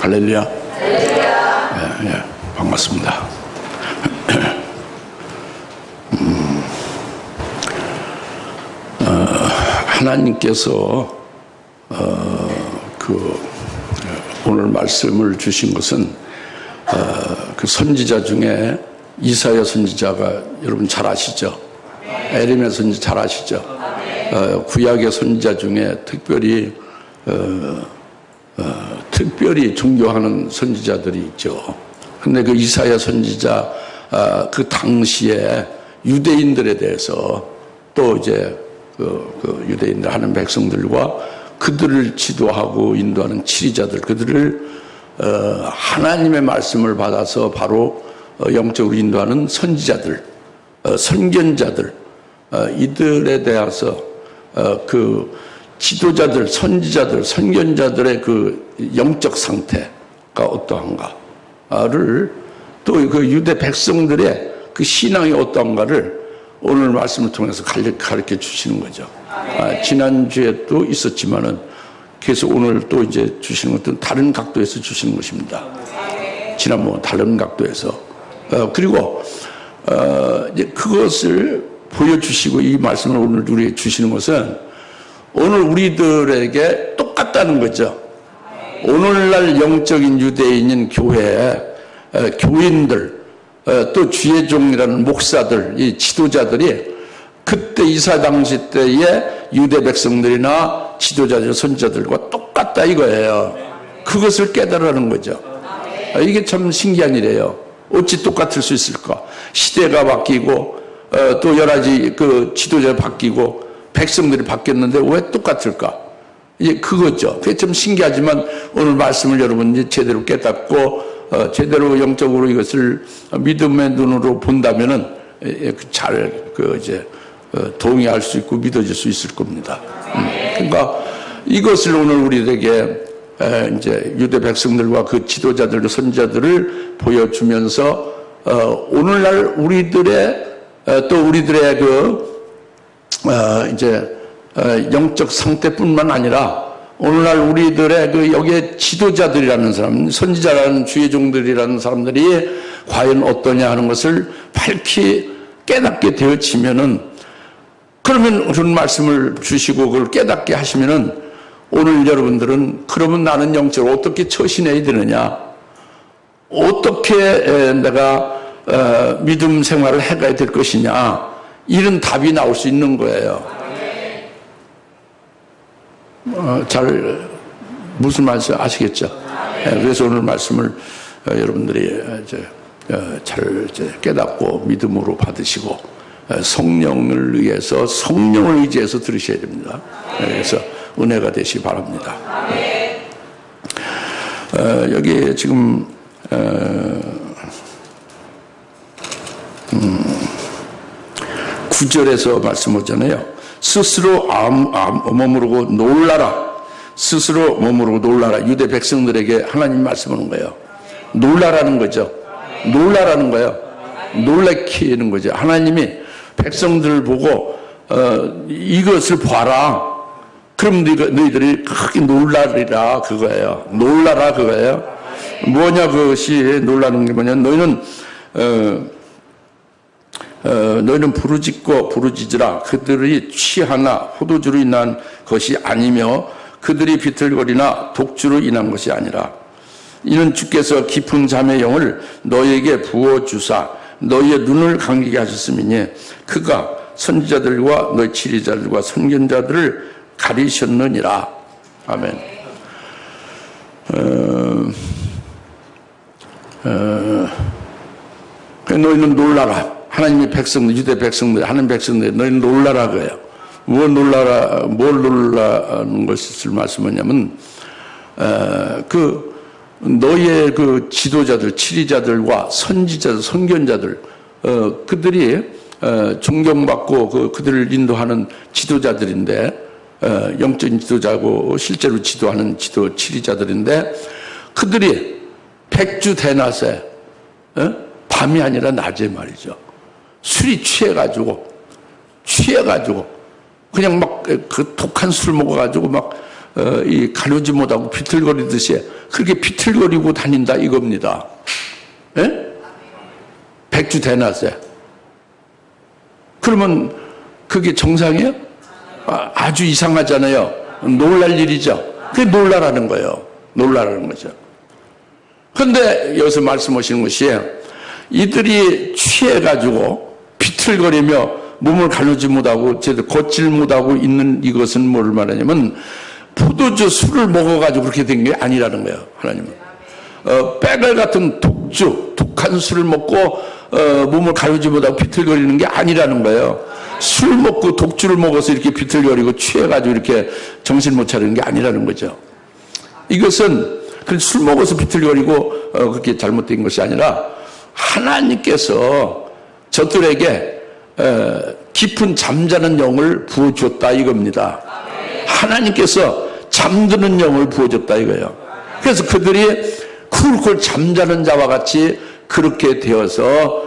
할렐루야. 예, 예, 반갑습니다. 하나님께서 오늘 말씀을 주신 것은 그 선지자 중에 이사야 선지자가 여러분 잘 아시죠? 에레미야 선지자 잘 아시죠? 구약의 선지자 중에 특별히 존경하는 선지자들이 있죠. 근데 그 이사야 선지자 그 당시에 유대인들에 대해서 또 이제 그 유대인들 하는 백성들과 그들을 지도하고 인도하는 치리자들, 그들을 하나님의 말씀을 받아서 바로 영적으로 인도하는 선지자들, 선견자들, 이들에 대해서 그 지도자들, 선지자들, 선견자들의 그 영적 상태가 어떠한가를 또 그 유대 백성들의 그 신앙이 어떠한가를 오늘 말씀을 통해서 가르쳐 주시는 거죠. 지난주에 또 있었지만은 그래서 오늘 또 이제 주시는 것은 다른 각도에서 주시는 것입니다. 지난번 다른 각도에서 그리고 이제 그것을 보여주시고 이 말씀을 오늘 우리에게 주시는 것은 오늘 우리들에게 똑같다는 거죠. 오늘날 영적인 유대인인 교회 교인들 또 주의 종이라는 목사들, 이 지도자들이 그때 이사 당시 때의 유대 백성들이나 지도자들, 선지자들과 똑같다 이거예요. 그것을 깨달으라는 거죠. 이게 참 신기한 일이에요. 어찌 똑같을 수 있을까? 시대가 바뀌고 또 여러 가지 그 지도자가 바뀌고 백성들이 바뀌었는데 왜 똑같을까? 이제 그거죠. 그게 좀 신기하지만 오늘 말씀을 여러분 이제 제대로 깨닫고 제대로 영적으로 이것을 믿음의 눈으로 본다면은 잘 이제 동의할 수 있고 믿어질 수 있을 겁니다. 그러니까 이것을 오늘 우리에게 이제 유대 백성들과 그 지도자들, 선지자들을 보여주면서 오늘날 우리들의 또 우리들의 이제 영적 상태뿐만 아니라 오늘날 우리들의 그 여기에 지도자들이라는 사람, 선지자라는 주의 종들이라는 사람들이 과연 어떠냐 하는 것을 밝히 깨닫게 되어지면은 그러면 그런 말씀을 주시고 그걸 깨닫게 하시면은 오늘 여러분들은 그러면 나는 영적으로 어떻게 처신해야 되느냐, 어떻게 내가 믿음 생활을 해가야 될 것이냐, 이런 답이 나올 수 있는 거예요. 무슨 말씀 아시겠죠? 그래서 오늘 말씀을 여러분들이 이제 잘 깨닫고 믿음으로 받으시고 성령을 위해서 성령을 의지해서 들으셔야 됩니다. 그래서 은혜가 되시기 바랍니다. 여기 지금 9절에서 말씀하잖아요. 스스로 머무르고 놀라라. 스스로 머무르고 놀라라. 유대 백성들에게 하나님 말씀하는 거예요. 놀라라는 거죠. 놀라라는 거예요. 놀래키는 거죠. 하나님이 백성들을 보고 이것을 봐라. 그럼 너희들이 크게 놀라리라 그거예요. 놀라라 그거예요. 뭐냐 그것이 놀라는 게 뭐냐. 너희는 부르짖고 부르짖으라. 그들이 취하나 포도주로 인한 것이 아니며 그들이 비틀거리나 독주로 인한 것이 아니라 이는 주께서 깊은 잠의 영을 너희에게 부어주사 너희의 눈을 감기게 하셨음이니 그가 선지자들과 너희 치리자들과 선견자들을 가리셨느니라. 아멘. 너희는 놀라라. 하나님의 백성들, 유대 백성들, 하는 백성들, 너희는 놀라라 그래요. 뭘 놀라는 것을 말씀하냐면, 너희의 그 지도자들, 치리자들과 선지자들, 선견자들, 그들이, 존경받고 그들을 인도하는 지도자들인데, 영적인 지도자고 실제로 지도하는 치리자들인데, 그들이 백주대낮에, 밤이 아니라 낮에 말이죠. 술이 취해가지고 그냥 막 그 독한 술 먹어가지고 막 이 가누지 못하고 비틀거리듯이 그렇게 비틀거리고 다닌다 이겁니다. 예? 백주 대낮에. 그러면 그게 정상이에요? 아주 이상하잖아요. 놀랄 일이죠. 그게 놀라라는 거예요. 놀라라는 거죠. 그런데 여기서 말씀하시는 것이 이들이 취해가지고 비틀거리며 몸을 가누지 못하고 제대로 걷질 못하고 있는 이것은 뭘 말하냐면 포도주 술을 먹어가지고 그렇게 된 게 아니라는 거예요. 하나님은 빼갈 같은 독한 술을 먹고 몸을 가누지 못하고 비틀거리는 게 아니라는 거예요. 술 먹고 독주를 먹어서 이렇게 비틀거리고 취해가지고 이렇게 정신 못 차리는 게 아니라는 거죠. 이것은 술 먹어서 비틀거리고 그렇게 잘못된 것이 아니라 하나님께서 저들에게 깊은 잠자는 영을 부어줬다 이겁니다. 하나님께서 잠드는 영을 부어줬다 이거예요. 그래서 그들이 쿨쿨 잠자는 자와 같이 그렇게 되어서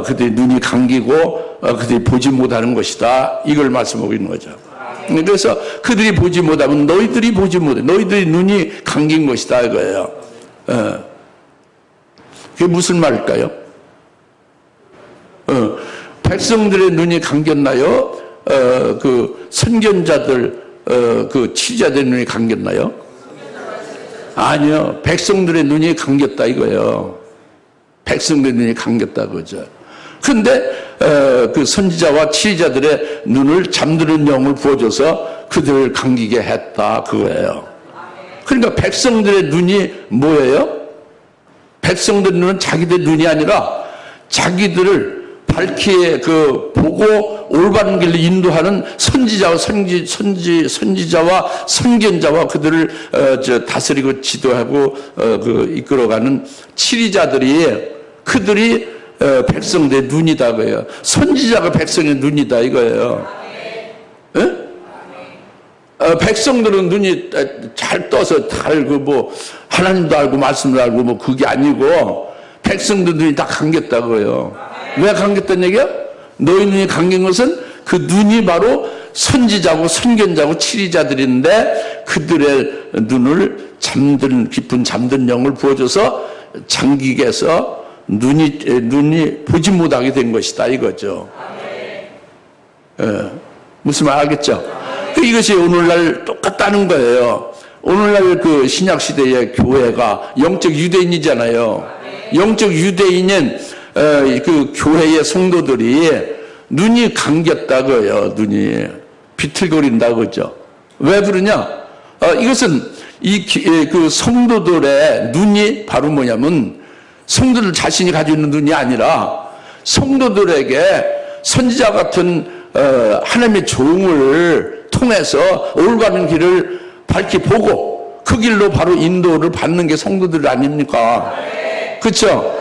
그들이 눈이 감기고 그들이 보지 못하는 것이다 이걸 말씀하고 있는 거죠. 그래서 그들이 보지 못하면 너희들이 보지 못해. 너희들이 눈이 감긴 것이다 이거예요. 그게 무슨 말일까요? 백성들의 눈이 감겼나요? 그 선견자들, 그 치자들의 눈이 감겼나요? 아니요. 백성들의 눈이 감겼다 이거예요. 백성들의 눈이 감겼다 그거죠. 근데 그 선지자와 치자들의 눈을 잠드는 영을 부어줘서 그들을 감기게 했다 그거예요. 그러니까 백성들의 눈이 뭐예요? 백성들의 눈은 자기들 눈이 아니라 자기들을 밝게 보고 올바른 길로 인도하는 선지자와 선견자와 그들을 다스리고 지도하고 이끌어가는 치리자들이 그들이 백성들의 눈이다 그거예요. 선지자가 백성의 눈이다 이거예요. 백성들은 눈이 잘 떠서 다 알고 하나님도 알고 말씀도 알고 그게 아니고 백성들 눈이 다 감겼다 그거예요. 왜 감겼다는 얘기야? 너희 눈이 감긴 것은 그 눈이 바로 선지자고 선견자고 치리자들인데 그들의 눈을 깊은 잠든 영을 부어줘서 장기게 해서 눈이 보지 못하게 된 것이다 이거죠. 무슨 말 알겠죠? 이것이 오늘날 똑같다는 거예요. 오늘날 그 신약시대의 교회가 영적 유대인이잖아요. 영적 유대인인 그 교회의 성도들이 눈이 감겼다고요. 눈이 비틀거린다 그죠. 왜 그러냐? 이것은 그 성도들의 눈이 바로 뭐냐면 성도들 자신이 가지고 있는 눈이 아니라 성도들에게 선지자 같은 하나님의 종을 통해서 올바른 길을 밝히 보고 그 길로 바로 인도를 받는 게 성도들 아닙니까? 그렇죠?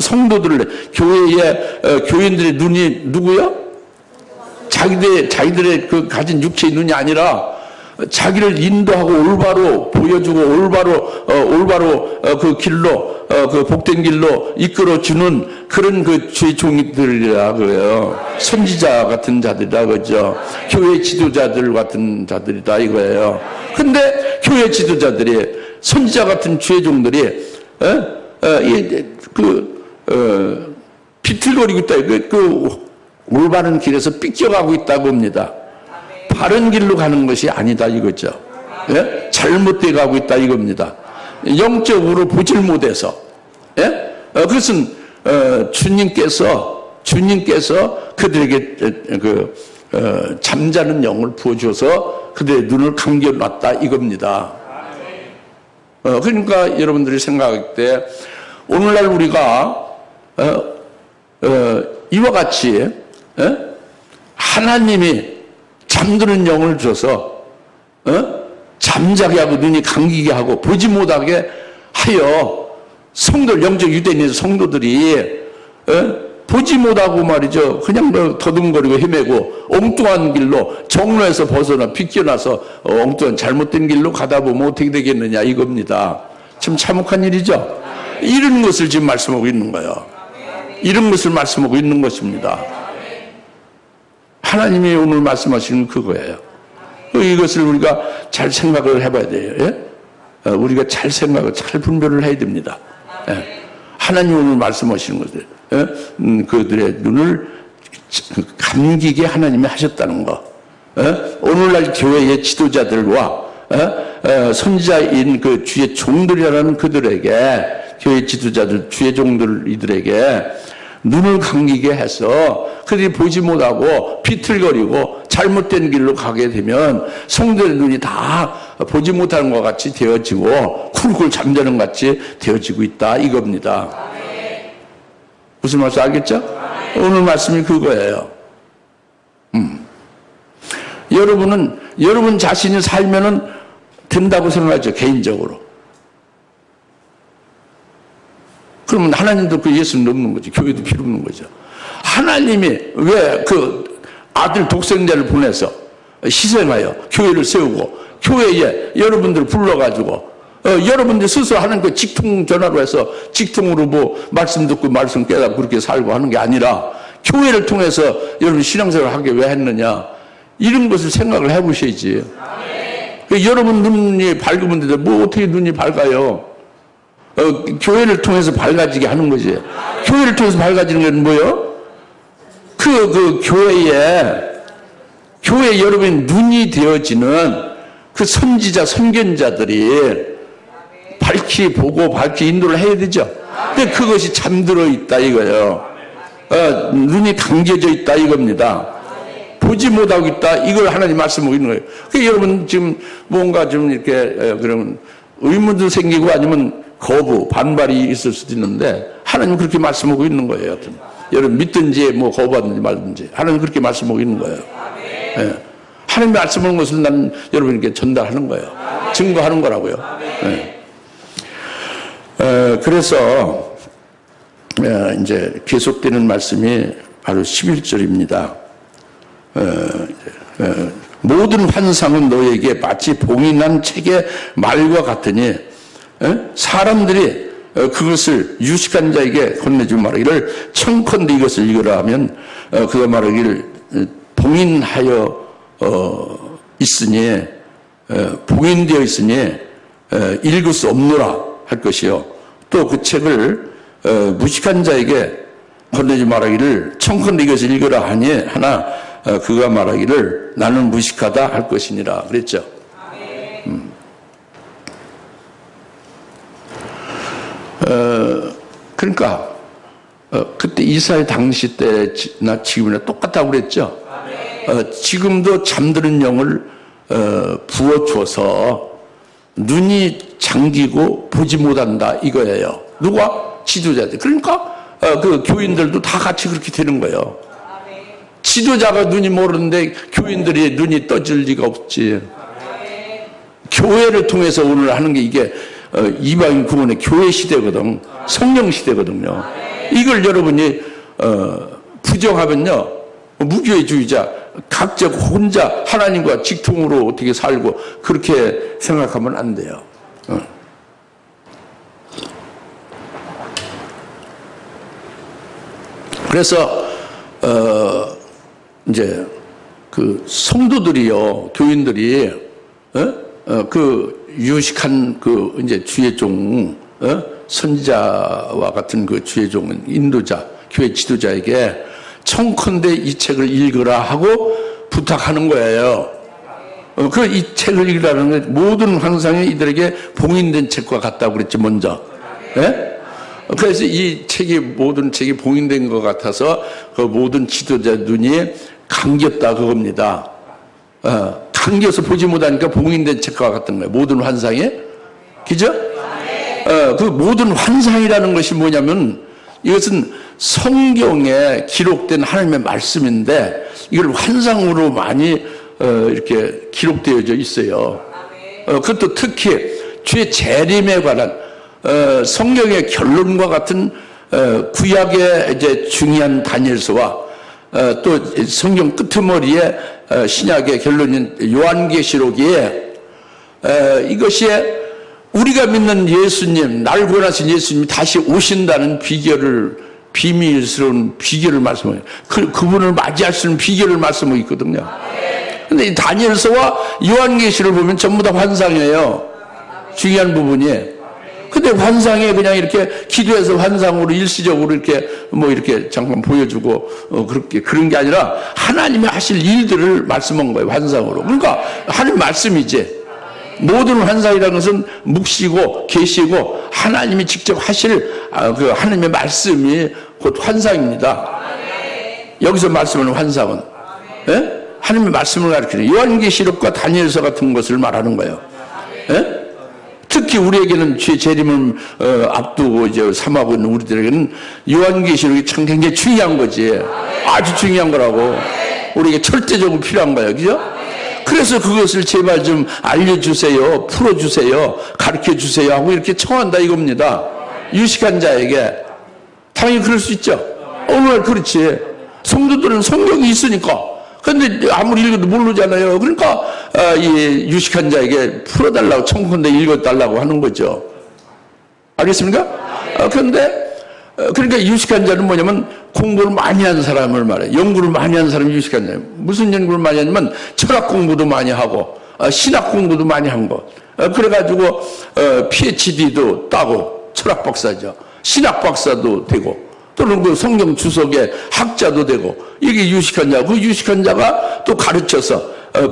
성도들, 교회의 교인들의 눈이 누구요? 자기들의 그 가진 육체의 눈이 아니라 자기를 인도하고 올바로 보여주고 올바로 그 길로 그 복된 길로 이끌어주는 그런 그 주의 종들이라 그래요. 선지자 같은 자들이라 그죠. 교회 지도자들 같은 자들이다 이거예요. 근데 교회 지도자들이 선지자 같은 주의 종들이 비틀거리고 있다. 올바른 길에서 삐껴가고 있다고 합니다. 바른 길로 가는 것이 아니다 이거죠. 예? 잘못돼 가고 있다 이겁니다. 영적으로 보질 못해서. 예? 그것은 주님께서 그들에게 잠자는 영을 부어줘서 그들의 눈을 감겨놨다 이겁니다. 그러니까 여러분들이 생각할 때 오늘날 우리가 이와 같이 하나님이 잠드는 영을 줘서 잠자게 하고 눈이 감기게 하고 보지 못하게 하여 성도들, 영적 유대인의 성도들이 보지 못하고 말이죠. 그냥 더듬거리고 헤매고 엉뚱한 길로 정로에서 벗어나 비껴나서 엉뚱한 잘못된 길로 가다 보면 어떻게 되겠느냐 이겁니다. 참 참혹한 일이죠. 이런 것을 지금 말씀하고 있는 거예요. 이런 것을 말씀하고 있는 것입니다. 하나님이 오늘 말씀하시는 그거예요. 이것을 우리가 잘 생각을 해봐야 돼요. 예? 우리가 잘 생각을, 잘 분별을 해야 됩니다. 예. 하나님 오늘 말씀하시는 것들, 예? 그들의 눈을 감기게 하나님이 하셨다는 거. 예? 오늘날 교회의 지도자들과 선지자인 그 주의 종들이라는 그들에게, 교회 지도자들, 주의 종들 이들에게 눈을 감기게 해서 그들이 보지 못하고 비틀거리고 잘못된 길로 가게 되면 성도의 눈이 다 보지 못하는 것 같이 되어지고 쿨쿨 잠자는 것 같이 되어지고 있다 이겁니다. 무슨 말씀 알겠죠? 오늘 말씀이 그거예요. 여러분은 여러분 자신이 살면은 된다고 생각하죠, 개인적으로. 그러면 하나님도 그 예수는 없는 거죠. 교회도 필요 없는 거죠. 하나님이 왜 그 아들 독생자를 보내서 희생하여 교회를 세우고 교회에 여러분들 불러가지고 여러분들 스스로 하는 그 직통 전화로 해서 직통으로 뭐 말씀 듣고 말씀 깨닫고 그렇게 살고 하는 게 아니라 교회를 통해서 여러분 신앙생활을 하게 왜 했느냐, 이런 것을 생각을 해보셔야지. 여러분 눈이 밝으면 뭐 어떻게 눈이 밝아요? 교회를 통해서 밝아지게 하는 거지. 교회를 통해서 밝아지는 건 뭐예요? 그 교회에 여러분의 눈이 되어지는 그 선지자, 선견자들이 밝히 보고 밝히 인도를 해야 되죠. 근데 그것이 잠들어 있다 이거예요. 눈이 감겨져 있다 이겁니다. 보지 못하고 있다, 이걸 하나님 말씀하고 있는 거예요. 그러니까 여러분 지금 뭔가 좀 이렇게 그런 의문도 생기고 아니면 거부, 반발이 있을 수도 있는데 하나님 그렇게 말씀하고 있는 거예요. 여튼 여러분 믿든지 뭐 거부하든지 말든지 하나님 그렇게 말씀하고 있는 거예요. 예. 하나님 말씀하는 것을 난 여러분에게 전달하는 거예요. 증거하는 거라고요. 예. 그래서 이제 계속되는 말씀이 바로 11절입니다. 모든 환상은 너에게 마치 봉인한 책의 말과 같으니 사람들이 그것을 유식한 자에게 건네주고 말하기를 청컨대 이것을 읽으라 하면 그가 말하기를 봉인하여 있으니 봉인되어 있으니 읽을 수 없노라 할 것이요, 또 그 책을 무식한 자에게 건네지 말하기를 청컨대 이것을 읽으라 하나 그가 말하기를 나는 무식하다 할 것이니라 그랬죠. 그러니까 그때 이사야 당시 때나 지금이나 똑같다고 그랬죠. 지금도 잠드는 영을 부어줘서 눈이 잠기고 보지 못한다 이거예요. 누가? 지도자들. 그러니까 그 교인들도 다 같이 그렇게 되는 거예요. 지도자가 눈이 모르는데 교인들이 눈이 떠질 리가 없지. 교회를 통해서 오늘 하는 게 이게 이방인 구원의 교회 시대거든, 성령 시대거든요. 이걸 여러분이 부정하면요, 무교회주의자, 각자 혼자 하나님과 직통으로 어떻게 살고 그렇게 생각하면 안 돼요. 그래서 이제 그 성도들이요, 교인들이 그 유식한 그 이제 주의 종, 선지자와 같은 그 주의 종은 인도자, 교회 지도자에게 청컨대 이 책을 읽으라 하고 부탁하는 거예요. 그 이 책을 읽으라는 건 모든 환상이 이들에게 봉인된 책과 같다고 그랬지 먼저. 예? 그래서 이 책이 모든 책이 봉인된 것 같아서 그 모든 지도자 눈이 감겼다 그겁니다. 감겨서 보지 못하니까 봉인된 책과 같은 거예요. 모든 환상에. 그죠? 그 모든 환상이라는 것이 뭐냐면 이것은 성경에 기록된 하나님의 말씀인데 이걸 환상으로 많이 이렇게 기록되어져 있어요. 그것도 특히 주의 재림에 관한 성경의 결론과 같은 구약의 이제 중요한 다니엘서와 또 성경 끄트머리에 신약의 결론인 요한계시록에 이것이 우리가 믿는 예수님, 날 구원하신 예수님이 다시 오신다는 비밀스러운 비결을 말씀해요. 그분을 맞이할 수 있는 비결을 말씀하고 있거든요. 근데 이 다니엘서와 요한계시를 보면 전부 다 환상이에요. 중요한 부분이. 근데 환상에 그냥 이렇게 기도해서 환상으로 일시적으로 이렇게 뭐 이렇게 잠깐 보여주고 그렇게 그런 게 아니라 하나님이 하실 일들을 말씀한 거예요. 환상으로. 그러니까 하나님 말씀이지. 모든 환상이라는 것은 묵시고 계시고 하나님이 직접 하실 그 하나님의 말씀이 곧 환상입니다. 여기서 말씀하는 환상은 예? 하나님의 말씀을 가르치는 요한계시록과 다니엘서 같은 것을 말하는 거예요. 예? 특히 우리에게는 죄 재림을 앞두고 이제 삼하고 있는 우리들에게는 요한계시록이 참 굉장히 중요한 거지. 아주 중요한 거라고. 우리에게 절대적으로 필요한 거예요. 그죠? 그래서 그것을 제발 좀 알려주세요. 풀어주세요. 가르쳐주세요. 하고 이렇게 청한다 이겁니다. 유식한 자에게. 당연히 그럴 수 있죠. 오늘 그렇지. 성도들은 성경이 있으니까. 근데 아무리 읽어도 모르잖아요. 그러니까 이 유식한 자에게 풀어달라고 청컨대 읽어달라고 하는 거죠. 알겠습니까? 그런데 그러니까 유식한 자는 뭐냐면 공부를 많이 한 사람을 말해요. 연구를 많이 한 사람이 유식한 자예요. 무슨 연구를 많이 하냐면 철학 공부도 많이 하고 신학 공부도 많이 한 거. 그래가지고 PhD도 따고 철학 박사죠. 신학 박사도 되고 또는 그 성경 주석의 학자도 되고 이게 유식한 자. 그 유식한 자가 또 가르쳐서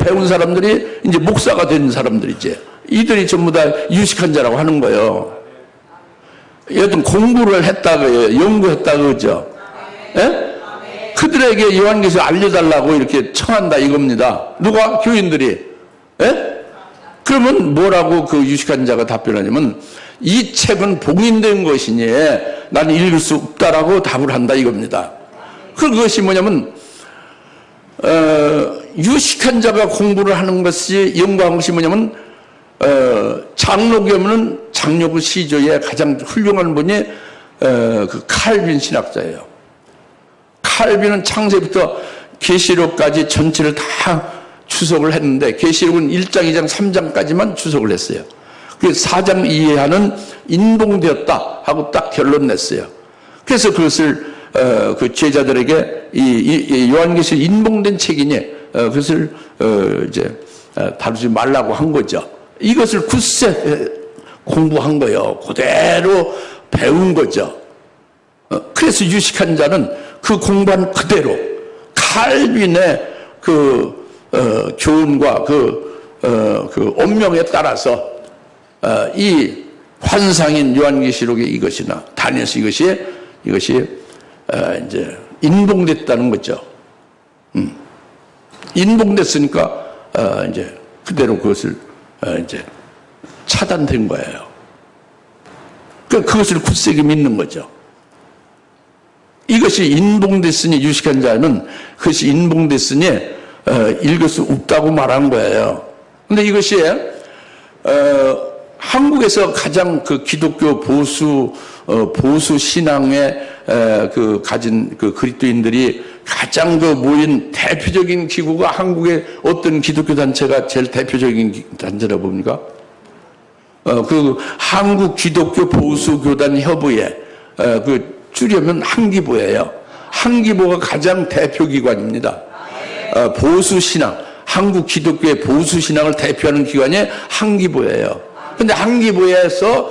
배운 사람들이 이제 목사가 된 사람들이지. 이들이 전부 다 유식한 자라고 하는 거예요. 여튼 공부를 했다고 연구했다고 그죠? 예? 그들에게 요한계시를 알려달라고 이렇게 청한다 이겁니다. 누가? 교인들이. 예? 그러면 뭐라고 그 유식한 자가 답변하냐면 이 책은 봉인된 것이니 나는 읽을 수 없다라고 답을 한다 이겁니다. 그것이 뭐냐면 유식한 자가 공부를 하는 것이 연구한 것이 뭐냐면 장로교면은 장로교 시조의 가장 훌륭한 분이 그 칼빈 신학자예요. 칼빈은 창세부터 계시록까지 전체를 다 추석을 했는데 계시록은 1장, 2장, 3장까지만 추석을 했어요. 그 4장 이해하는 인봉되었다 하고 딱 결론 냈어요. 그래서 그것을 그 제자들에게 이 요한계시록 인봉된 책이니 그것을 이제 다루지 말라고 한 거죠. 이것을 굳세 공부한 거예요. 그대로 배운 거죠. 그래서 유식한 자는 그 공부한 그대로 칼빈의 그 교훈과 그 언명에 따라서 이 환상인 요한계시록의 이것이나 다니엘서 이것이 이제 인봉됐다는 거죠. 인봉됐으니까 이제 그대로 그것을 이제 차단된 거예요. 그것을 굳세게 믿는 거죠. 이것이 인봉됐으니 유식한 자는 그것이 인봉됐으니 읽을 수 없다고 말한 거예요. 근데 이것이 한국에서 가장 그 기독교 보수 신앙에 그 가진 그 그리스도인들이 가장 그 모인 대표적인 기구가 한국의 어떤 기독교 단체가 제일 대표적인 단체라 봅니까? 그 한국 기독교 보수교단 협의회 그 줄이면 한기보예요. 한기보가 가장 대표 기관입니다. 보수 신앙, 한국 기독교의 보수 신앙을 대표하는 기관이 한기보예요. 근데 한기보에서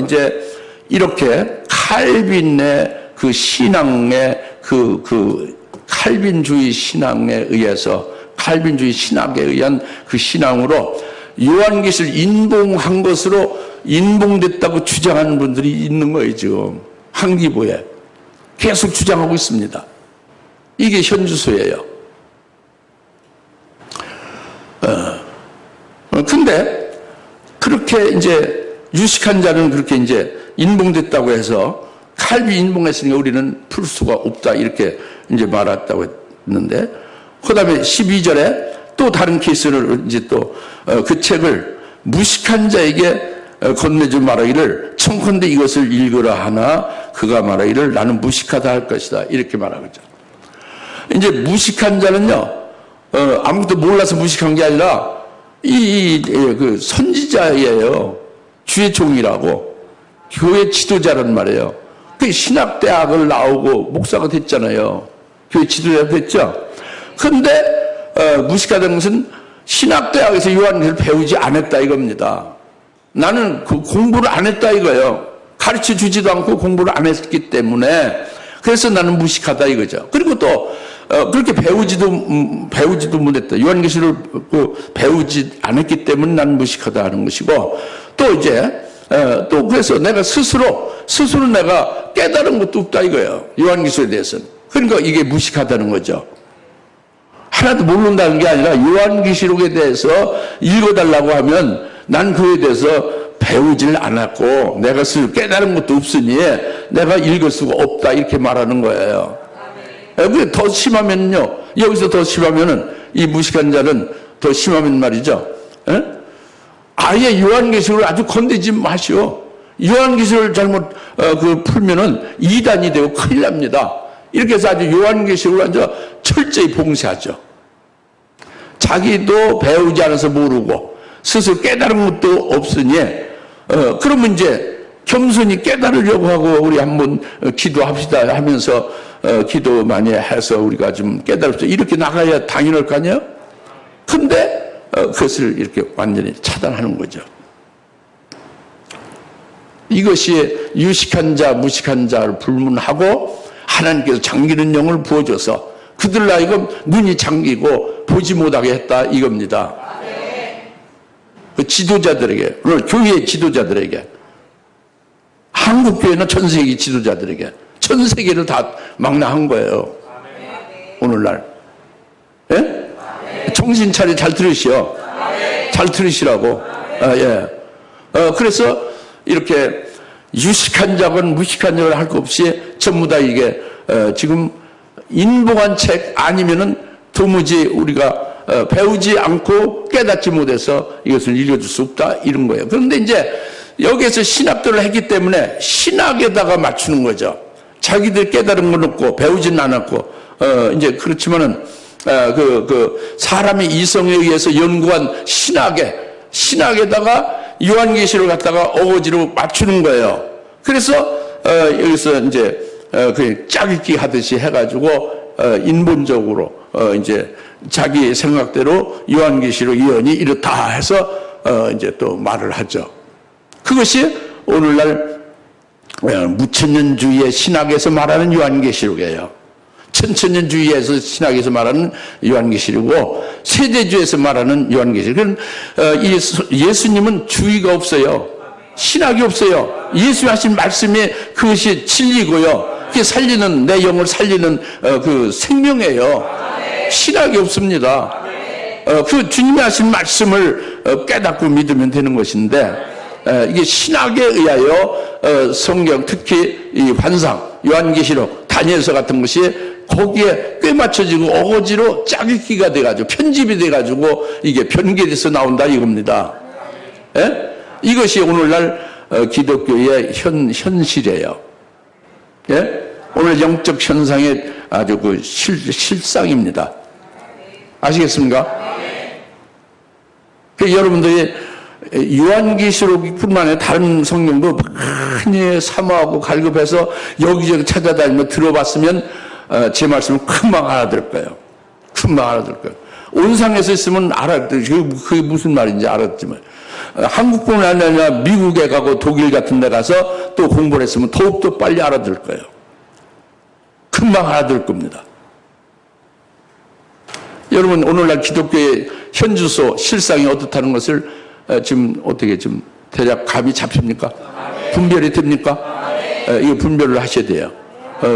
이제 이렇게 칼빈의 그 신앙의 그 칼빈주의 신앙에 의해서 칼빈주의 신학에 의한 그 신앙으로 요한계시를 인봉한 것으로 인봉됐다고 주장하는 분들이 있는 거예요. 지금 한기보에 계속 주장하고 있습니다. 이게 현주소예요. 근데 그렇게 이제 유식한 자는 그렇게 이제 인봉됐다고 해서 칼빈 인봉했으니까 우리는 풀 수가 없다 이렇게 이제 말했다고 했는데 그 다음에 12절에 또 다른 케이스를 이제 또 그 책을 무식한 자에게 건네줄 말하기를 청컨대 이것을 읽으라 하나 그가 말하기를 나는 무식하다 할 것이다 이렇게 말하죠. 이제 무식한 자는요 아무것도 몰라서 무식한 게 아니라 그 선지자예요. 주의 종이라고 교회 지도자란 말이에요. 그 신학대학을 나오고 목사가 됐잖아요. 교회 지도자 됐죠. 그런데 무식하다는 것은 신학대학에서 요한계시를 배우지 않았다 이겁니다. 나는 그 공부를 안 했다 이거예요. 가르쳐 주지도 않고 공부를 안 했기 때문에 그래서 나는 무식하다 이거죠. 그리고 또 그렇게 배우지도 못했다. 요한계시를 배우지 않았기 때문에 나는 무식하다 하는 것이고, 또 이제 또 그래서 내가 스스로 내가 깨달은 것도 없다 이거예요. 요한계시에 대해서는. 그러니까 이게 무식하다는 거죠. 하나도 모른다는 게 아니라 요한계시록에 대해서 읽어달라고 하면 난 그에 대해서 배우질 않았고 내가 스스로 깨달은 것도 없으니 내가 읽을 수가 없다 이렇게 말하는 거예요. 그게 더 심하면요, 여기서 더 심하면은 이 무식한 자는 더 심하면 말이죠. 아예 요한계시록을 아주 건드리지 마시오. 요한계시록을 잘못 풀면은 이단이 되고 큰일 납니다. 이렇게 해서 아주 요한계시록을 아주 철저히 봉쇄하죠. 자기도 배우지 않아서 모르고 스스로 깨달은 것도 없으니 그러면 이제 겸손히 깨달으려고 하고 우리 한번 기도합시다 하면서 기도 많이 해서 우리가 좀 깨달읍시다 이렇게 나가야 당연할 거 아니에요? 근데 그것을 이렇게 완전히 차단하는 거죠. 이것이 유식한 자, 무식한 자를 불문하고 하나님께서 잠기는 영을 부어줘서 그들 하여금 눈이 잠기고 보지 못하게 했다 이겁니다. 그 지도자들에게, 오늘 교회의 지도자들에게, 한국교회는 전 세계 지도자들에게, 전 세계를 다 망라한 거예요. 오늘날. 예? 정신 차려 잘 들으시오. 잘 들으시라고. 예. 그래서 이렇게 유식한 자건 무식한 자건 할 것 없이 전부 다 이게 지금 인봉한 책 아니면은 도무지 우리가 배우지 않고 깨닫지 못해서 이것을 읽어줄 수 없다 이런 거예요. 그런데 이제 여기에서 신학들을 했기 때문에 신학에다가 맞추는 거죠. 자기들 깨달은 건 없고 배우지는 않았고 이제 그렇지만은 사람의 이성에 의해서 연구한 신학에다가 요한계시를 갖다가 어거지로 맞추는 거예요. 그래서 여기서 이제 그 짜깁기 하듯이 해가지고 인본적으로 이제 자기 생각대로 요한계시록 예언이 이렇다 해서 이제 또 말을 하죠. 그것이 오늘날 무천년주의의 신학에서 말하는 요한계시록이에요. 천천년주의에서 신학에서 말하는 요한계시록이고 세대주의에서 말하는 요한계시록. 예수님은 주의가 없어요. 신학이 없어요. 예수님 하신 말씀이 그것이 진리고요. 그게 살리는, 내 영을 살리는 그 생명이에요. 신학이 없습니다. 그 주님이 하신 말씀을 깨닫고 믿으면 되는 것인데 이게 신학에 의하여 성경, 특히 이 환상, 요한계시록, 다니엘서 같은 것이 거기에 꽤 맞춰지고 어거지로 짜깁기가 돼가지고 편집이 돼가지고 이게 변개돼서 나온다 이겁니다. 예? 이것이 오늘날 기독교의 현실이에요. 예? 오늘 영적 현상의 아주 그 실상입니다. 아시겠습니까? 여러분들이 요한계시록뿐만 아니라 다른 성경도 많이 사모하고 갈급해서 여기저기 찾아다니며 들어봤으면 제 말씀을 금방 알아들 거예요. 금방 알아들 거예요. 온상에서 있으면 그게 무슨 말인지 알았지만 한국뿐만 아니라 미국에 가고 독일 같은 데 가서 또 공부를 했으면 더욱더 빨리 알아들 거예요. 금방 알아들 겁니다. 여러분 오늘날 기독교의 현주소 실상이 어떻다는 것을 지금 어떻게 좀 대략 감이 잡힙니까? 분별이 됩니까? 이거 분별을 하셔야 돼요.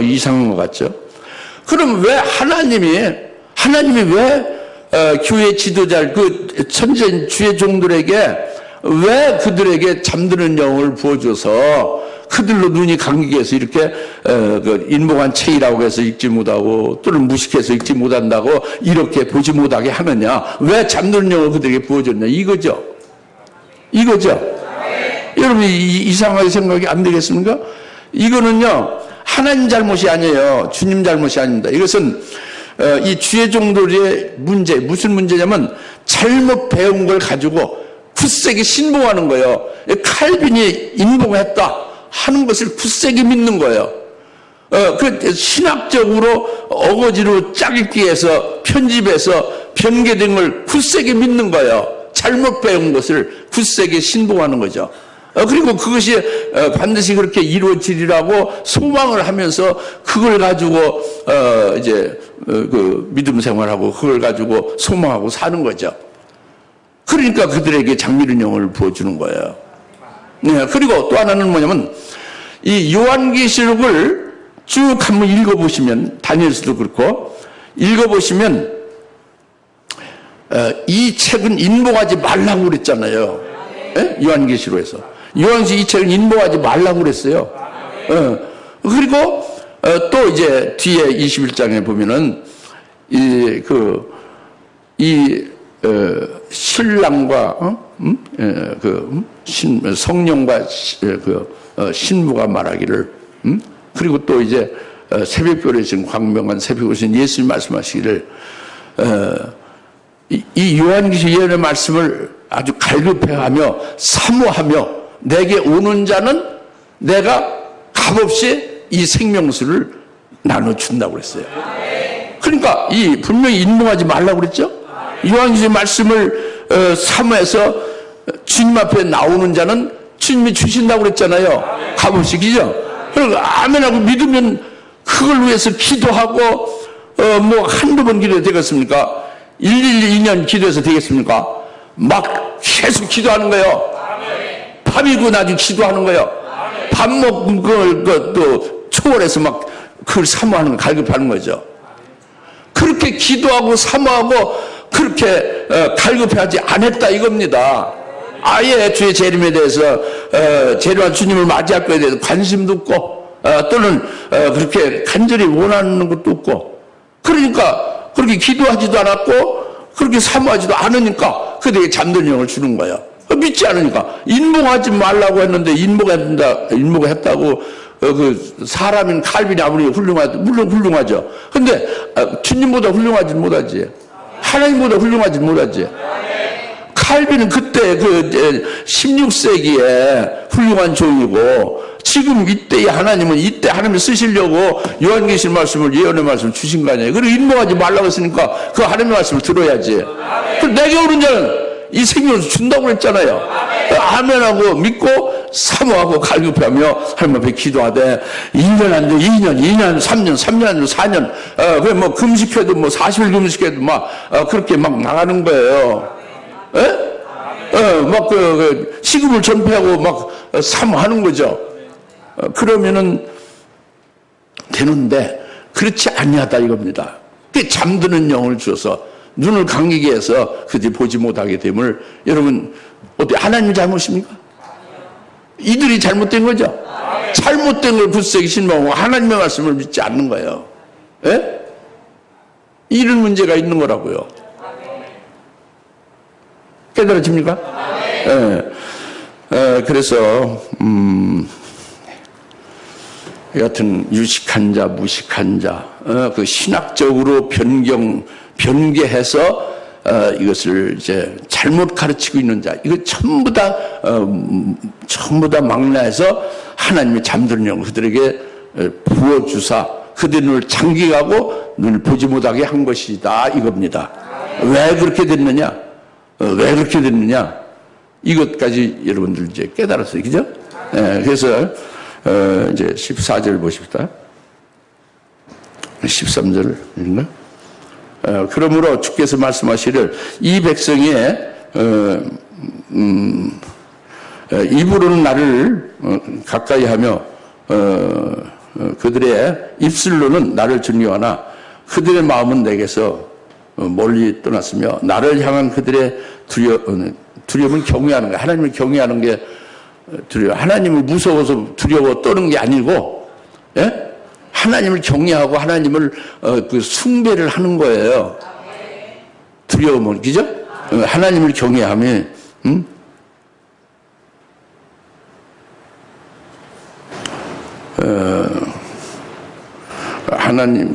이상한 것 같죠? 그럼 왜 하나님이 왜 교회 지도자 그 천재 주의 종들에게 왜 그들에게 잠드는 영을 부어줘서 그들로 눈이 감기게 해서 이렇게 그 인봉한 책이라고 해서 읽지 못하고 또는 무식해서 읽지 못한다고 이렇게 보지 못하게 하느냐? 왜 잠드는 영을 그들에게 부어줬냐? 이거죠. 여러분 이상하게 생각이 안 되겠습니까? 이거는요 하나님 잘못이 아니에요. 주님 잘못이 아닙니다. 이것은 이 주의 종들의 문제, 무슨 문제냐면 잘못 배운 걸 가지고 굳세게 신봉하는 거예요. 칼빈이 인봉했다 하는 것을 굳세게 믿는 거예요. 그 신학적으로 어거지로 짜깁기해서 편집해서 변개된 걸 굳세게 믿는 거예요. 잘못 배운 것을 굳세게 신봉하는 거죠. 그리고 그것이 반드시 그렇게 이루어지리라고 소망을 하면서 그걸 가지고 이제 그 믿음 생활하고 그걸 가지고 소망하고 사는 거죠. 그러니까 그들에게 장미른 영을 부어주는 거예요. 네, 그리고 또 하나는 뭐냐면 이 요한계시록을 쭉 한번 읽어보시면, 다니엘서도 그렇고 읽어보시면 이 책은 인봉하지 말라고 그랬잖아요. 네? 요한계시록에서 요한계시록 이 책은 인봉하지 말라고 그랬어요. 그리고 또 이제 뒤에 21장에 보면은 신랑과 성령과 신부가 말하기를, 그리고 또 이제 새벽별에 지금 광명한 새벽에 오신 예수님 말씀하시기를, 이 요한계시록 예언의 말씀을 아주 갈급해하며 사모하며 내게 오는 자는 내가 값없이 이 생명수를 나눠준다고 그랬어요. 그러니까 분명히 인봉하지 말라고 그랬죠. 요한계시록 말씀을 사모해서 주님 앞에 나오는 자는 주님이 주신다고 그랬잖아요. 값없이. 그죠? 그리고 아멘하고 믿으면 그걸 위해서 기도하고 뭐 한두 번 기도해도 되겠습니까? 112년 기도해서 되겠습니까? 막 계속 기도하는 거예요. 밤이고 낮이 기도하는 거예요. 밥 먹은 걸 또 초월해서 막 그걸 사모하는 거, 갈급하는 거죠. 그렇게 기도하고 사모하고 그렇게 갈급해하지 않았다 이겁니다. 아예 주의 재림에 대해서 재림한 주님을 맞이할 것에 대해서 관심도 없고 또는 그렇게 간절히 원하는 것도 없고, 그러니까 그렇게 기도하지도 않았고 그렇게 사모하지도 않으니까 그들에게 잠든 영을 주는 거예요. 믿지 않으니까. 인봉하지 말라고 했는데 인봉했다고 그 사람인 칼빈이 아무리 물론 훌륭하죠. 근데 주님보다 훌륭하지 못하지. 하나님보다 훌륭하지 못하지. 칼빈은 그때 그 16세기에 훌륭한 종이고, 지금 이때의 하나님은 이때 하나님을 쓰시려고 요한계시록 말씀을, 예언의 말씀을 주신 거 아니에요. 그리고 인봉하지 말라고 했으니까 그 하나님의 말씀을 들어야지. 그럼 내게 오는 자는 이 생명을 준다고 그랬잖아요. 아멘하고 믿고 사모하고 갈급해하며 하나님 앞에 기도하되 1년 안 돼, 2년, 3년, 3년 안 돼, 4년, 그래 뭐 금식해도 뭐 40일 금식해도 막 그렇게 막 나가는 거예요. 막 시금을 전폐하고 막 사모하는 거죠. 그러면은 되는데 그렇지 아니하다 이겁니다. 그 잠드는 영을 주어서 눈을 감기게 해서 그들이 보지 못하게 됨을, 여러분 어때, 하나님 잘못입니까? 이들이 잘못된 거죠. 잘못된 걸 굳세게 신봉하고 하나님의 말씀을 믿지 않는 거예요. 예? 이런 문제가 있는 거라고요. 깨달아집니까? 예. 그래서 여하튼 유식한 자, 무식한 자, 그 신학적으로 변개해서 이것을 이제 잘못 가르치고 있는 자, 이거 전부 다 망라해서 하나님의 잠드는 영 그들에게 부어주사 그들의 눈을 장기하고 눈을 보지 못하게 한 것이다 이겁니다. 왜 그렇게 됐느냐? 왜 그렇게 됐느냐? 이것까지 여러분들 이제 깨달았어요. 그죠? 그래서 이제 14절 보십시다. 13절인가? 그러므로 주께서 말씀하시기를 이 백성의 입으로는 나를 가까이 하며 그들의 입술로는 나를 존경하나 그들의 마음은 내게서 멀리 떠났으며 나를 향한 그들의 두려움은 경외하는 거야. 하나님을 경외하는 게 두려워. 하나님을 무서워서 두려워 떠는 게 아니고, 예? 하나님을 경외하고 하나님을 그 숭배를 하는 거예요. 두려움은, 그죠? 하나님을 경외하면,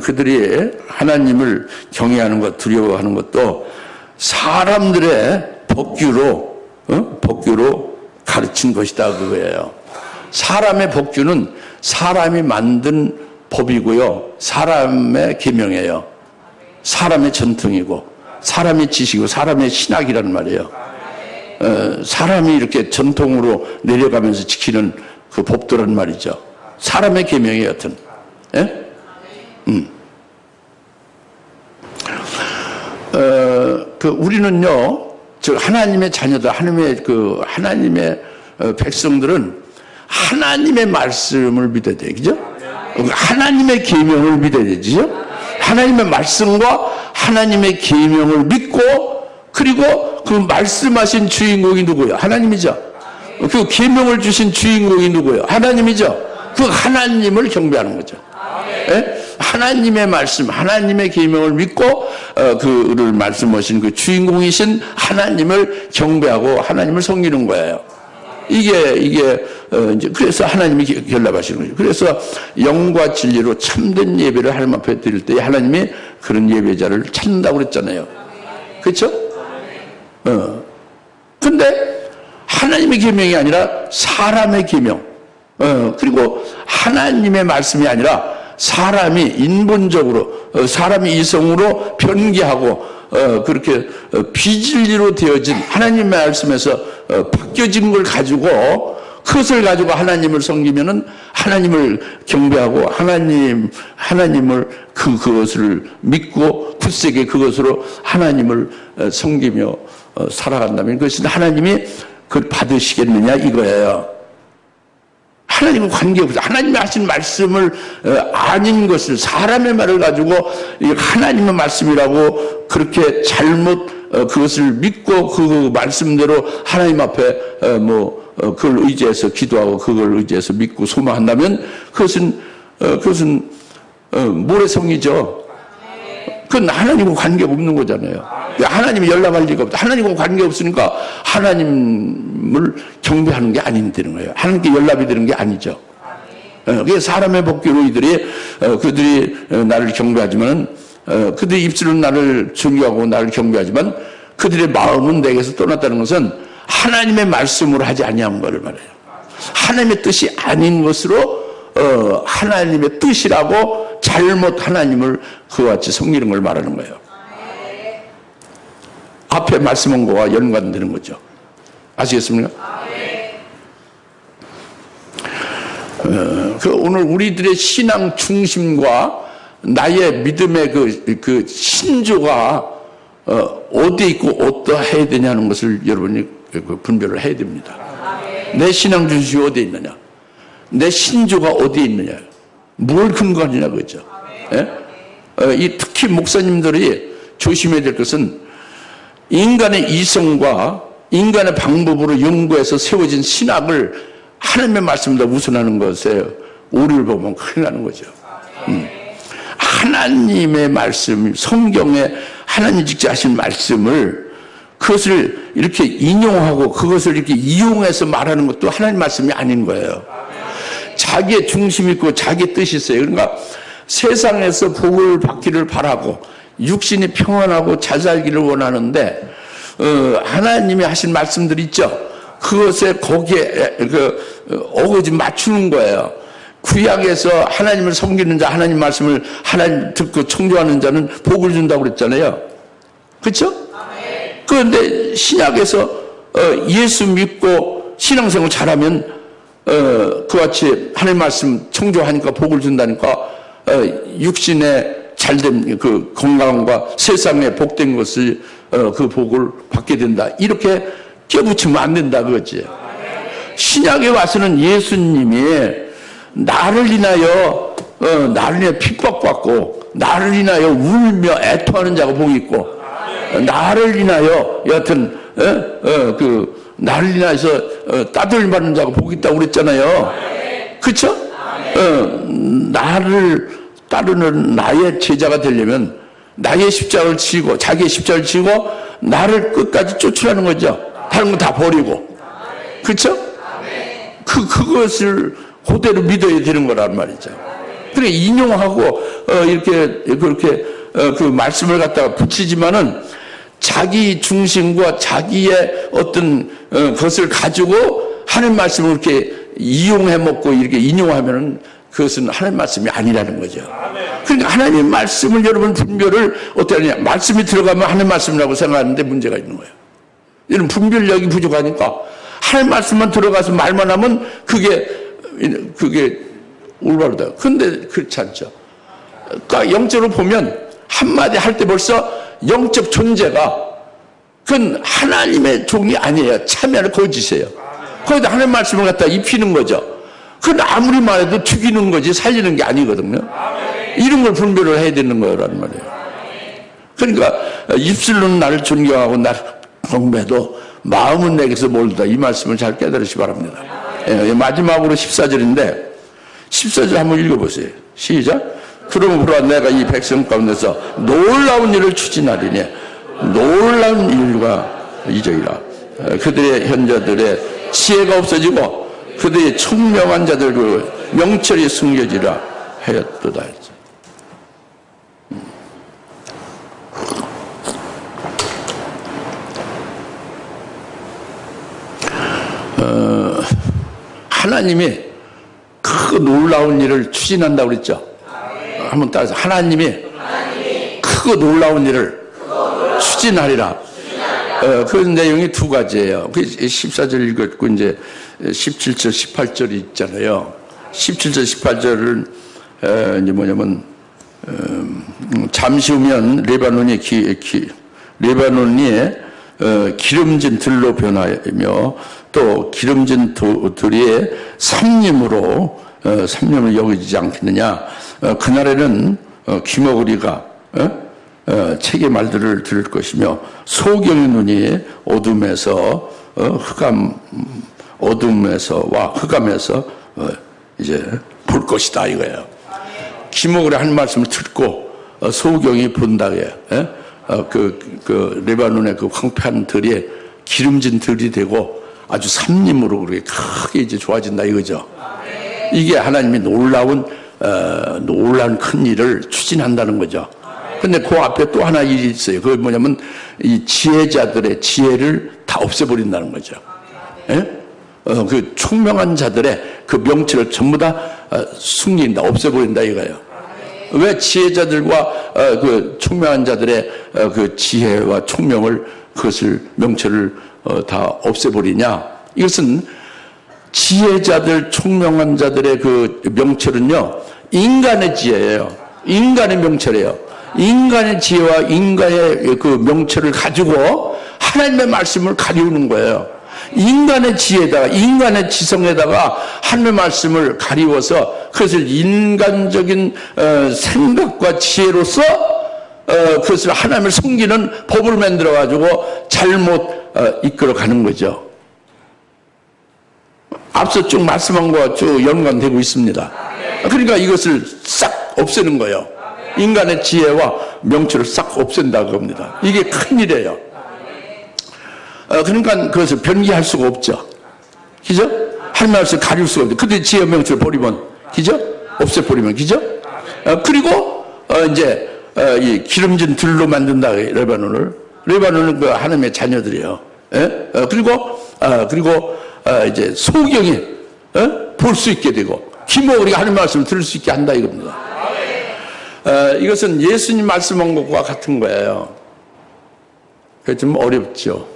그들이 하나님을 경외하는 것, 두려워하는 것도 사람들의 법규로 가르친 것이다, 그거예요. 사람의 법규는 사람이 만든 법이고요. 사람의 계명이에요. 사람의 전통이고 사람의 지식이고 사람의 신학이라는 말이에요. 사람이 이렇게 전통으로 내려가면서 지키는 그 법도란 말이죠. 사람의 계명이 여튼. 예? 우리는요, 저 하나님의 자녀들, 하나님의 백성들은 하나님의 말씀을 믿어야 돼요. 그죠? 하나님의 계명을 믿어야 되죠. 하나님의 말씀과 하나님의 계명을 믿고, 그리고 그 말씀하신 주인공이 누구예요? 하나님이죠. 그 계명을 주신 주인공이 누구예요? 하나님이죠. 그 하나님을 경배하는 거죠. 예? 하나님의 말씀, 하나님의 계명을 믿고 그를 말씀하신 그 주인공이신 하나님을 경배하고 하나님을 섬기는 거예요. 이게 이제 그래서 하나님이 결납하시는 거죠. 그래서 영과 진리로 참된 예배를 하나님 앞에 드릴 때 하나님이 그런 예배자를 찾는다고 그랬잖아요. 그렇죠? 근데 하나님의 계명이 아니라 사람의 계명, 그리고 하나님의 말씀이 아니라 사람이 인본적으로, 사람이 이성으로 변개하고 그렇게 비진리로 되어진 하나님의 말씀에서 바뀌어진 걸 가지고, 그것을 가지고 하나님을 섬기면은 하나님을 경배하고 하나님을 그것을 믿고 굳세게 그것으로 하나님을 섬기며 살아간다면 그것은 하나님이 그걸 받으시겠느냐 이거예요. 하나님과 관계없어요. 하나님이 하신 말씀을 아닌 것을 사람의 말을 가지고 하나님의 말씀이라고 그렇게 잘못 그것을 믿고 그 말씀대로 하나님 앞에 그걸 의지해서 기도하고 그걸 의지해서 믿고 소망한다면 그것은 모래성이죠. 그건 하나님과 관계가 없는 거잖아요. 하나님이 연락할 리가 없다. 하나님과 관계 없으니까 하나님을 경배하는 게 아닌 되는 거예요. 하나님께 연락이 되는 게 아니죠. 그게 사람의 복귀로 그들이 나를 경배하지만, 그들의 입술은 나를 존경하고 나를 경배하지만 그들의 마음은 내게서 떠났다는 것은 하나님의 말씀으로 하지 아니한 것을 말해요. 하나님의 뜻이 아닌 것으로 하나님의 뜻이라고 잘못 하나님을 그와 같이 섬기는 걸 말하는 거예요. 앞에 말씀한 거와 연관되는 거죠. 아시겠습니까? 오늘 우리들의 신앙 중심과 나의 믿음의 그 신조가 어디에 있고 어떠해야 되냐는 것을 여러분이 분별을 해야 됩니다. 내 신앙 중심이 어디에 있느냐, 내 신조가 어디에 있느냐, 뭘 근거하느냐 그죠. 특히 목사님들이 조심해야 될 것은 인간의 이성과 인간의 방법으로 연구해서 세워진 신학을 하나님의 말씀보다 우선하는 것에 오류를 보면 큰일 나는 거죠. 하나님의 말씀, 성경에 하나님 직접 하신 말씀을 그것을 이렇게 인용하고 그것을 이렇게 이용해서 말하는 것도 하나님 말씀이 아닌 거예요. 자기의 중심이 있고 자기의 뜻이 있어요. 그러니까 세상에서 복을 받기를 바라고 육신이 평안하고 잘 살기를 원하는데 하나님이 하신 말씀들 있죠. 그것에 거기에 어거지 맞추는 거예요. 구약에서 하나님을 섬기는 자, 하나님 말씀을 하나님 듣고 청조하는 자는 복을 준다고 그랬잖아요. 그렇죠? 그런데 신약에서 예수 믿고 신앙생활 잘하면 그같이 하나님 말씀 청조하니까 복을 준다니까 육신의 잘된 그 건강과 세상에 복된 것을 그 복을 받게 된다. 이렇게 껴붙이면 안 된다 그거지. 신약에 와서는 예수님이 나를 인하여 핍박받고 나를 인하여 울며 애통하는 자가 복이 있고 나를 인하여 여하튼 나를 인하여서 따돌림 받는 자가 복이 있다고 그랬잖아요. 그렇죠? 나를 따르는 나의 제자가 되려면 나의 십자가를 지고 자기의 십자가를 지고 나를 끝까지 쫓으라는 거죠. 다른 거 다 버리고. 그렇죠? 그것을 그대로 믿어야 되는 거란 말이죠. 그래 인용하고 이렇게 그렇게 그 말씀을 갖다가 붙이지만은 자기 중심과 자기의 어떤 것을 가지고 하는 말씀을 이렇게 이용해 먹고 이렇게 인용하면은 그것은 하나님 말씀이 아니라는 거죠. 그러니까 하나님의 말씀을 여러분 분별을 어떻게 하느냐. 말씀이 들어가면 하나님 말씀이라고 생각하는데 문제가 있는 거예요. 이런 분별력이 부족하니까 하나님 말씀만 들어가서 말만 하면 그게 올바르다. 그런데 그렇지 않죠. 그러니까 영적으로 보면 한마디 할 때 벌써 영적 존재가 그건 하나님의 종이 아니에요. 참여는 거짓이에요. 거기다 하나님 말씀을 갖다 입히는 거죠. 그건 아무리 말해도 죽이는 거지 살리는 게 아니거든요. 이런 걸 분별을 해야 되는 거란 말이에요. 그러니까 입술로는 나를 존경하고 나를 경배해도 마음은 내게서 멀다. 이 말씀을 잘 깨달으시기 바랍니다. 마지막으로 14절인데 14절 한번 읽어보세요. 시작. 그러므로 내가 이 백성 가운데서 놀라운 일을 추진하리니 놀라운 일과 이적이라. 그들의 현자들의 지혜가 없어지고 그들의 총명한 자들 그 명철이 숨겨지라 하였도다. 하나님이 그 놀라운 일을 추진한다고 그랬죠. 한번 따라서 하나님이 크고 놀라운 일을 추진하리라. 그 내용이 두 가지예요. 14절 읽었고 이제 17절 18절이 있잖아요. 17절 18절은 이제 뭐냐면 잠시 후면 레바논이 기름진 들로 변하며 또 기름진 들이 삼림으로 여겨지지 않겠느냐. 그날에는 귀머거리가 책의 말들을 들을 것이며 소경의 눈이 어둠에서와 흑암에서 이제 볼 것이다 이거예요. 귀머거리 한 말씀을 듣고 소경이 본다게 그 레바논의 그 황폐한 들이 기름진 들이 되고 아주 삼림으로 그렇게 크게 이제 좋아진다 이거죠. 이게 하나님이 놀라운 큰 일을 추진한다는 거죠. 근데 그 앞에 또 하나 일이 있어요. 그게 뭐냐면 이 지혜자들의 지혜를 다 없애버린다는 거죠. 그 총명한 자들의 그 명철을 전부 다 숨긴다, 없애버린다 이거예요. 왜 지혜자들과 그 총명한 자들의 그 지혜와 총명을 그것을 명철을 다 없애버리냐? 이것은 지혜자들, 총명한 자들의 그 명철은요, 인간의 지혜예요. 인간의 명철이에요. 인간의 지혜와 인간의 그 명철을 가지고 하나님의 말씀을 가리우는 거예요. 인간의 지혜에다가, 인간의 지성에다가 하나님의 말씀을 가리워서 그것을 인간적인 생각과 지혜로서 그것을 하나님을 섬기는 법을 만들어가지고 잘못 이끌어가는 거죠. 앞서 쭉 말씀한 거와 쭉 연관되고 있습니다. 그러니까 이것을 싹 없애는 거예요. 인간의 지혜와 명철을 싹 없앤다고 합니다. 이게 큰일이에요. 그러니까 그것을 변기할 수가 없죠. 그죠? 할 말을 가릴 수가 없죠. 그들의 지혜 명철을 버리면, 그죠? 없애버리면, 그죠? 그리고 이제 이 기름진 들로 만든다. 레바논은 그 하나님의 자녀들이에요. 그리고 이제 소경이 볼 수 있게 되고 귀머거리가 하나님 말씀을 들을 수 있게 한다 이겁니다. 이것은 예수님 말씀한 것과 같은 거예요. 그래서 좀 어렵죠.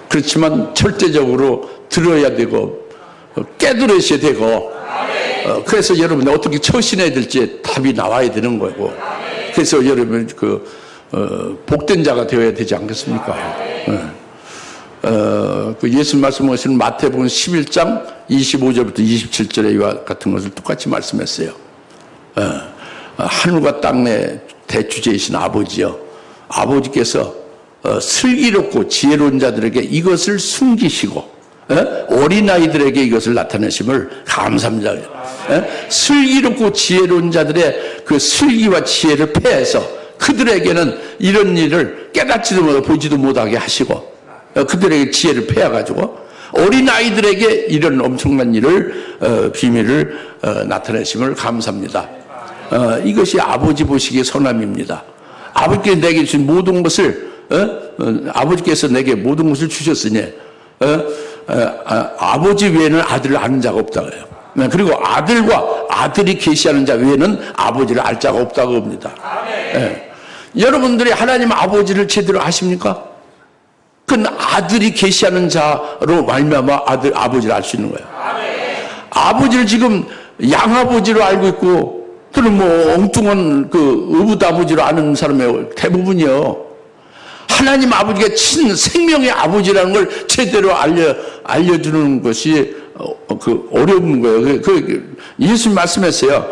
그렇지만 절대적으로 들어야 되고 깨달으셔야 되고 그래서 여러분 어떻게 처신해야 될지 답이 나와야 되는 거고 그래서 여러분 복된 자가 되어야 되지 않겠습니까? 그 예수님 말씀하시는 마태복음 11장 25절부터 27절에 이와 같은 것을 똑같이 말씀했어요. 하늘과 땅의 대주제이신 아버지요. 아버지께서 슬기롭고 지혜로운 자들에게 이것을 숨기시고 어린아이들에게 이것을 나타내심을 감사합니다. 슬기롭고 지혜로운 자들의 그 슬기와 지혜를 폐해서 그들에게는 이런 일을 깨닫지도 못하고 보지도 못하게 하시고 그들에게 지혜를 폐해가지고 어린아이들에게 이런 엄청난 일을 비밀을 나타내심을 감사합니다. 이것이 아버지 보시기에 선함입니다. 아버지께서 내게 주신 모든 것을 아버지께서 내게 모든 것을 주셨으니 아버지 외에는 아들을 아는 자가 없다고요. 그리고 아들과 아들이 계시하는 자 외에는 아버지를 알 자가 없다고 합니다. 예. 여러분들이 하나님 아버지를 제대로 아십니까? 그건 아들이 계시하는 자로 말미암아 아버지를 알 수 있는 거예요. 아버지를 지금 양아버지로 알고 있고, 또는 뭐 엉뚱한 그 의붓아버지로 아는 사람이 대부분이요. 하나님 아버지가 친 생명의 아버지라는 걸 제대로 알려주는 것이 어려운 거예요. 예수님 말씀했어요.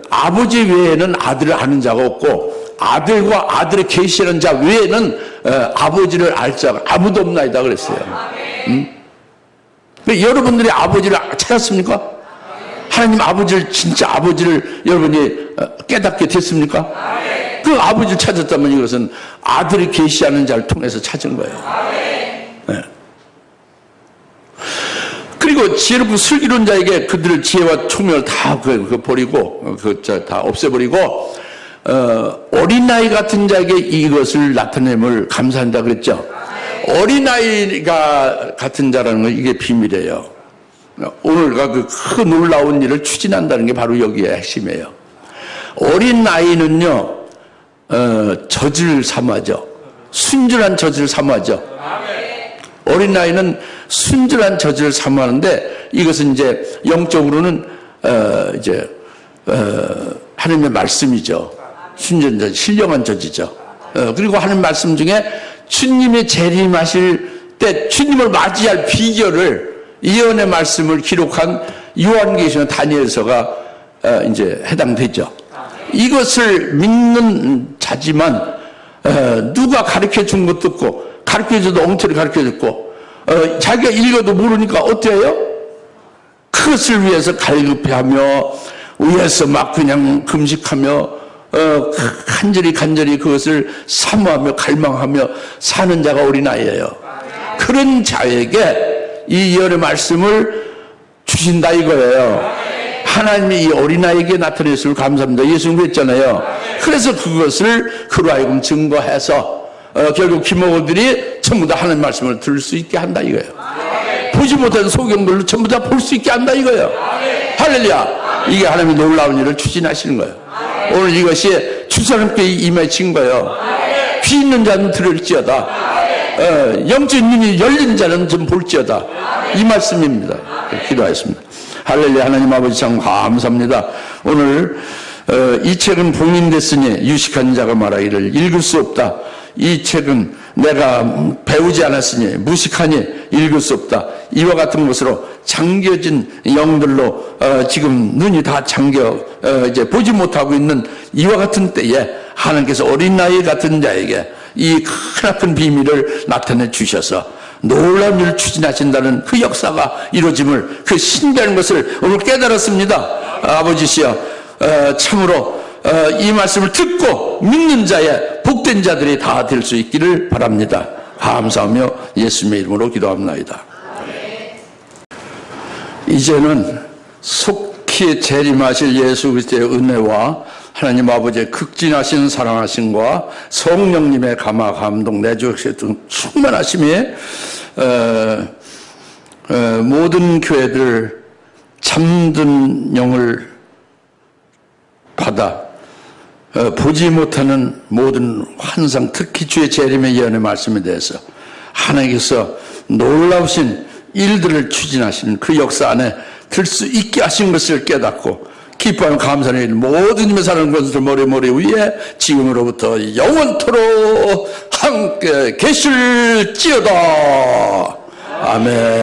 아버지 외에는 아들을 아는 자가 없고, 아들과 아들의 계시하는 자 외에는 아버지를 알 자가 아무도 없나이다 그랬어요. 여러분들이 아버지를 찾았습니까? 하나님 아버지를, 진짜 아버지를 여러분이 깨닫게 됐습니까? 그 아버지를 찾았다면 이것은 아들이 계시하는 자를 통해서 찾은 거예요. 네. 그리고 지혜롭고 슬기로운 자에게 그들의 지혜와 총명을 다 버리고, 다 없애버리고, 어린아이 같은 자에게 이것을 나타냄을 감사한다 그랬죠. 어린아이가 같은 자라는 건 이게 비밀이에요. 오늘과 그 큰 놀라운 일을 추진한다는 게 바로 여기에 핵심이에요. 어린아이는요, 젖을 삼아죠. 순전한 젖을 삼아죠. 어린아이는 순전한 젖을 삼아하는데, 이것은 이제 영적으로는 하나님의 말씀이죠. 순전한 젖, 신령한 젖이죠. 그리고 하나님 말씀 중에 주님이 재림하실 때 주님을 맞이할 비결을, 예언의 말씀을 기록한 요한계시나 다니엘서가 이제 해당되죠. 이것을 믿는 자지만 누가 가르쳐 준 것도 없고, 가르쳐줘도 엉터리 가르쳐줬고, 자기가 읽어도 모르니까 어때요? 그것을 위해서 갈급해하며 위에서 막 그냥 금식하며 간절히 그것을 사모하며 갈망하며 사는 자가 어린아이예요. 그런 자에게 이 예언의 말씀을 주신다 이거예요. 하나님이 이 어린아이에게 나타냈음을 감사합니다. 예수님 그랬잖아요. 그래서 그것을 그로 하여금 증거해서 결국 기목원들이 전부 다 하나님 말씀을 들을 수 있게 한다 이거예요. 보지 못한 소경들로 전부 다 볼 수 있게 한다 이거예요. 할렐루야. 이게 하나님이 놀라운 일을 추진하시는 거예요. 오늘 이것이 주사람께 임해진 거예요. 귀 있는 자는 들을지어다. 영적 눈이 열린 자는 좀 볼지어다. 이 말씀입니다. 기도하겠습니다. 할렐루야. 하나님 아버지 참 감사합니다. 오늘 이 책은 봉인됐으니 유식한 자가 말하기를 읽을 수 없다. 이 책은 내가 배우지 않았으니 무식하니 읽을 수 없다. 이와 같은 것으로 잠겨진 영들로 지금 눈이 다 잠겨 이제 보지 못하고 있는 이와 같은 때에 하나님께서 어린아이 같은 자에게 이 크나큰 비밀을 나타내 주셔서 놀라운 일을 추진하신다는 그 역사가 이루어짐을, 그 신비한 것을 오늘 깨달았습니다. 아버지시여, 참으로 이 말씀을 듣고 믿는 자의 복된 자들이 다 될 수 있기를 바랍니다. 감사하며 예수님의 이름으로 기도합니다. 이제는 속히 재림하실 예수 그리스도의 은혜와 하나님 아버지의 극진하신 사랑하심과 성령님의 감화 감동 내주시는 충만하심이 모든 교회들 잠든 영을 받아 보지 못하는 모든 환상, 특히 주의 재림의 예언의 말씀에 대해서 하나님께서 놀라우신 일들을 추진하시는 그 역사 안에 들 수 있게 하신 것을 깨닫고 기뻐하며 감사하는 모든 힘에 사는 것들 머리 위에 지금으로부터 영원토록 함께 계실지어다. 아멘.